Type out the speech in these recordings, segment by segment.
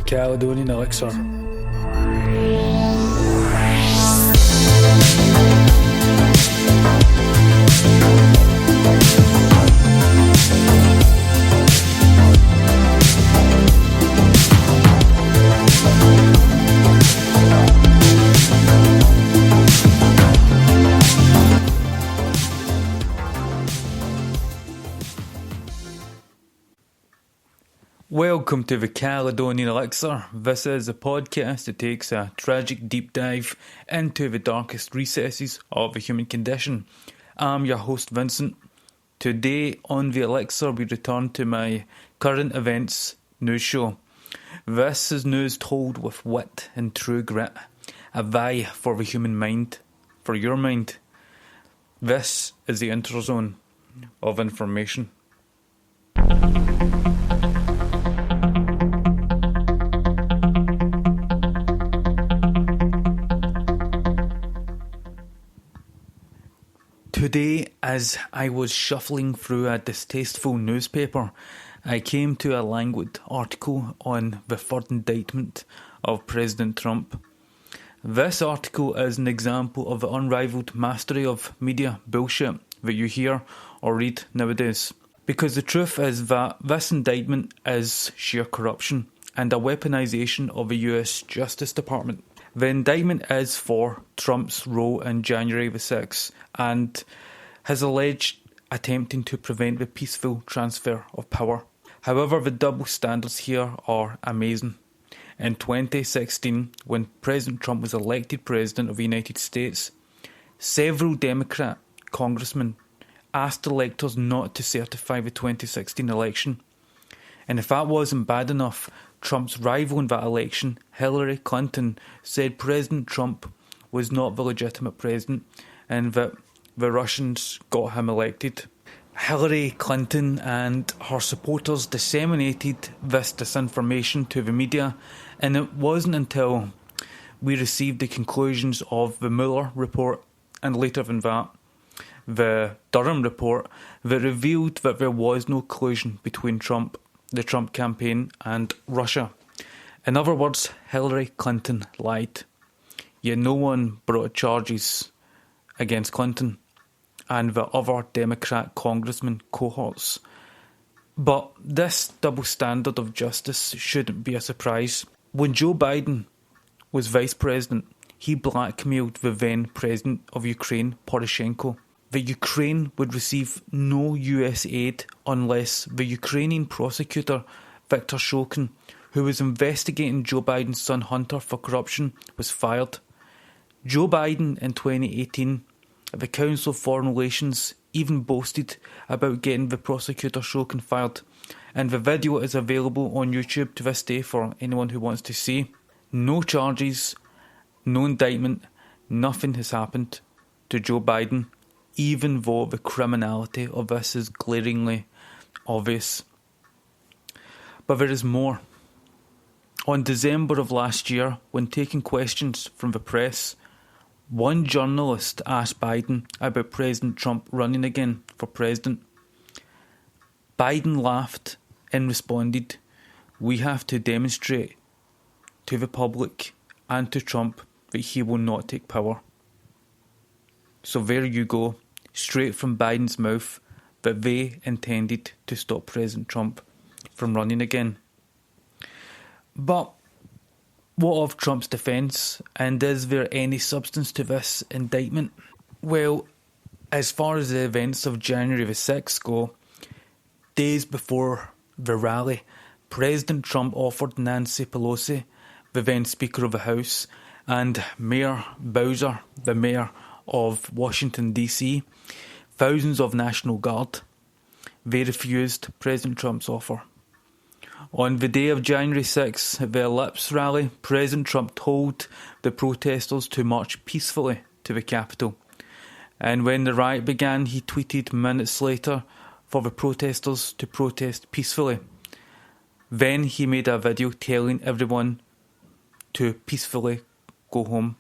Caledonian Elixir. Welcome to the Caledonian Elixir. This is a podcast that takes a tragic deep dive into the darkest recesses of the human condition. I'm your host Vincent. Today on the Elixir we return to my current events news show. This is news told with wit and true grit, a vie for the human mind, for your mind. This is the Interzone of information. Today, as I was shuffling through a distasteful newspaper, I came to a languid article on the third indictment of President Trump. This article is an example of the unrivalled mastery of media bullshit that you hear or read nowadays. Because the truth is that this indictment is sheer corruption and a weaponisation of the US Justice Department. The indictment is for Trump's role in January the 6th and his alleged attempting to prevent the peaceful transfer of power. However, the double standards here are amazing. In 2016, when President Trump was elected President of the United States, several Democrat congressmen asked electors not to certify the 2016 election. And if that wasn't bad enough, Trump's rival in that election, Hillary Clinton, said President Trump was not the legitimate president and that the Russians got him elected. Hillary Clinton and her supporters disseminated this disinformation to the media, and it wasn't until we received the conclusions of the Mueller report, and later than that, the Durham report, that revealed that there was no collusion between Trump, the Trump campaign and Russia. In other words, Hillary Clinton lied. Yet no one brought charges against Clinton and the other Democrat congressman cohorts. But this double standard of justice shouldn't be a surprise. When Joe Biden was vice president, he blackmailed the then president of Ukraine, Poroshenko, that Ukraine would receive no US aid unless the Ukrainian prosecutor, Viktor Shokin, who was investigating Joe Biden's son Hunter for corruption, was fired. Joe Biden in 2018, at the Council of Foreign Relations, even boasted about getting the prosecutor Shokin fired, and the video is available on YouTube to this day for anyone who wants to see. No charges, no indictment, nothing has happened to Joe Biden, even though the criminality of this is glaringly obvious. But there is more. On December of last year, when taking questions from the press, one journalist asked Biden about President Trump running again for president. Biden laughed and responded, "We have to demonstrate to the public and to Trump that he will not take power." So there you go, straight from Biden's mouth, that they intended to stop President Trump from running again. But what of Trump's defence, and is there any substance to this indictment? Well, as far as the events of January the 6th go, days before the rally, President Trump offered Nancy Pelosi, the then Speaker of the House, and Mayor Bowser, the Mayor of Washington DC, thousands of National Guard. They refused President Trump's offer. On the day of January 6th, at the Ellipse rally, President Trump told the protesters to march peacefully to the Capitol. And when the riot began, he tweeted minutes later for the protesters to protest peacefully. Then he made a video telling everyone to peacefully go home.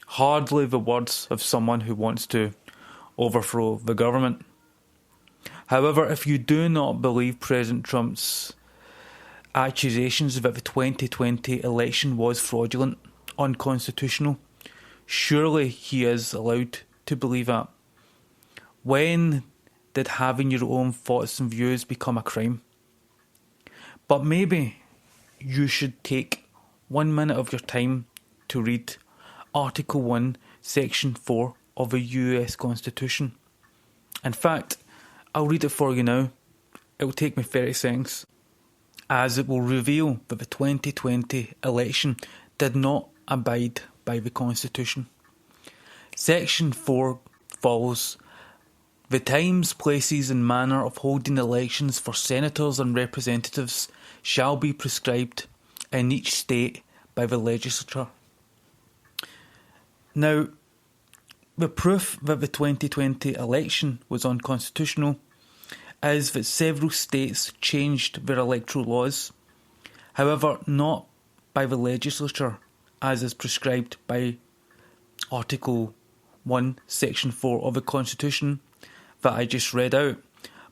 Hardly the words of someone who wants to overthrow the government. However, if you do not believe President Trump's accusations that the 2020 election was fraudulent, unconstitutional. Surely he is allowed to believe that. When did having your own thoughts and views become a crime? But maybe you should take 1 minute of your time to read Article 1, Section 4 of the US Constitution. In fact, I'll read it for you now. It will take me 30 seconds, as it will reveal that the 2020 election did not abide by the Constitution. Section 4 follows: the times, places and manner of holding elections for senators and representatives shall be prescribed in each state by the legislature. Now, the proof that the 2020 election was unconstitutional is that several states changed their electoral laws, however not by the legislature as is prescribed by Article 1, Section 4 of the Constitution that I just read out,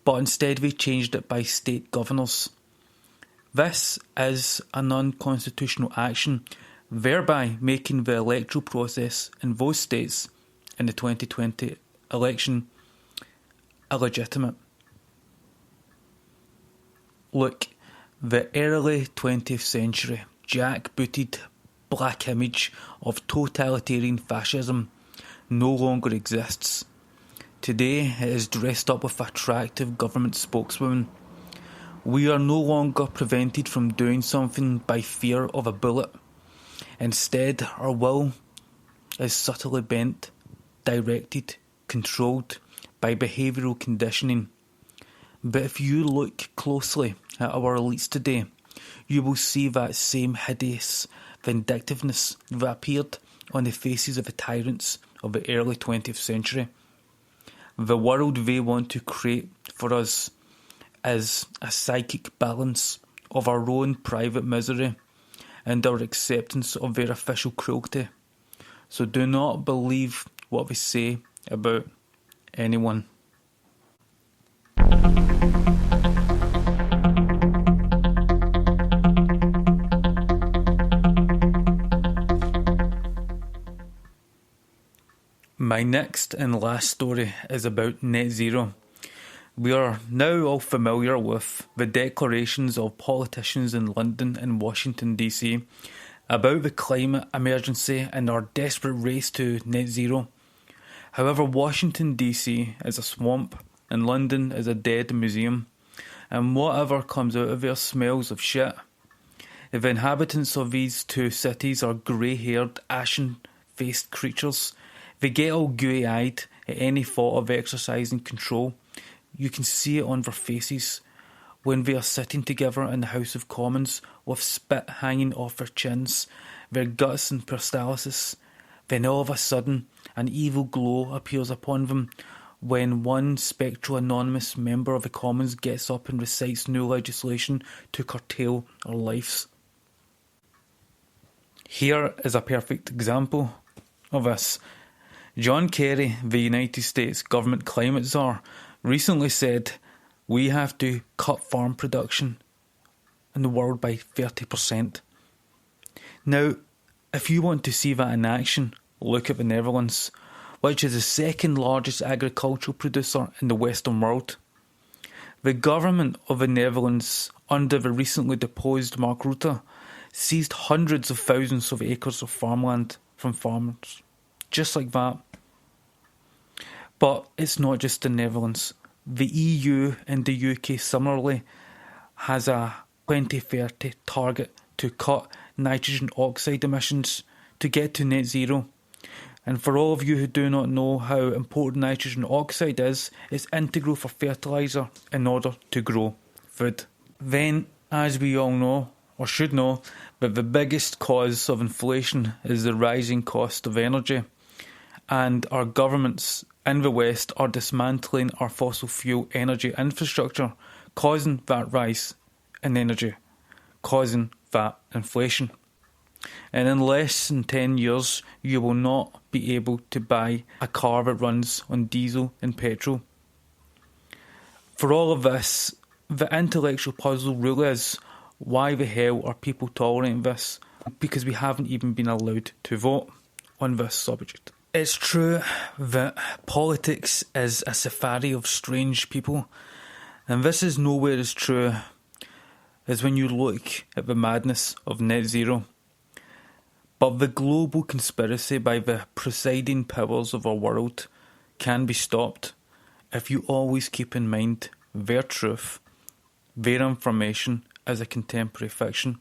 but instead they changed it by state governors. This is an unconstitutional action, thereby making the electoral process in those states in the 2020 election illegitimate. Look, the early 20th century jackbooted black image of totalitarian fascism no longer exists. Today it is dressed up with attractive government spokeswomen. We are no longer prevented from doing something by fear of a bullet. Instead, our will is subtly bent, directed, controlled by behavioural conditioning. But if you look closely at our elites today, you will see that same hideous vindictiveness that appeared on the faces of the tyrants of the early 20th century. The world they want to create for us is a psychic balance of our own private misery and our acceptance of their official cruelty. So do not believe what they say about anyone. My next and last story is about net zero. We are now all familiar with the declarations of politicians in London and Washington DC about the climate emergency and our desperate race to net zero. However, Washington DC is a swamp and London is a dead museum, and whatever comes out of there smells of shit. The inhabitants of these two cities are grey-haired, ashen-faced creatures. They get all gooey-eyed at any thought of exercising control. You can see it on their faces when they are sitting together in the House of Commons with spit hanging off their chins, their guts in peristalsis. Then all of a sudden, an evil glow appears upon them when one spectral anonymous member of the Commons gets up and recites new legislation to curtail our lives. Here is a perfect example of this. John Kerry, the United States government climate czar, recently said we have to cut farm production in the world by 30%. Now, if you want to see that in action, look at the Netherlands, which is the second largest agricultural producer in the Western world. The government of the Netherlands, under the recently deposed Mark Rutte, seized hundreds of thousands of acres of farmland from farmers. Just like that. But it's not just the Netherlands. The EU and the UK similarly has a 2030 target to cut nitrogen oxide emissions to get to net zero. And for all of you who do not know how important nitrogen oxide is, it's integral for fertiliser in order to grow food. Then, as we all know, or should know, that the biggest cause of inflation is the rising cost of energy. And our governments in the West are dismantling our fossil fuel energy infrastructure, causing that rise in energy, causing that inflation. And in less than 10 years, you will not be able to buy a car that runs on diesel and petrol. For all of this, the intellectual puzzle really is, Why the hell are people tolerating this? Because we haven't even been allowed to vote on this subject. It's true that politics is a safari of strange people, and this is nowhere as true as when you look at the madness of net zero. But the global conspiracy by the presiding powers of our world can be stopped if you always keep in mind their truth, their information as a contemporary fiction,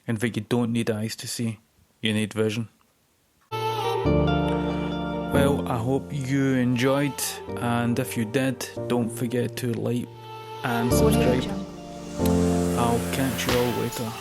and that you don't need eyes to see, you need vision. Well, I hope you enjoyed, and if you did, don't forget to like and subscribe. I'll catch you all later.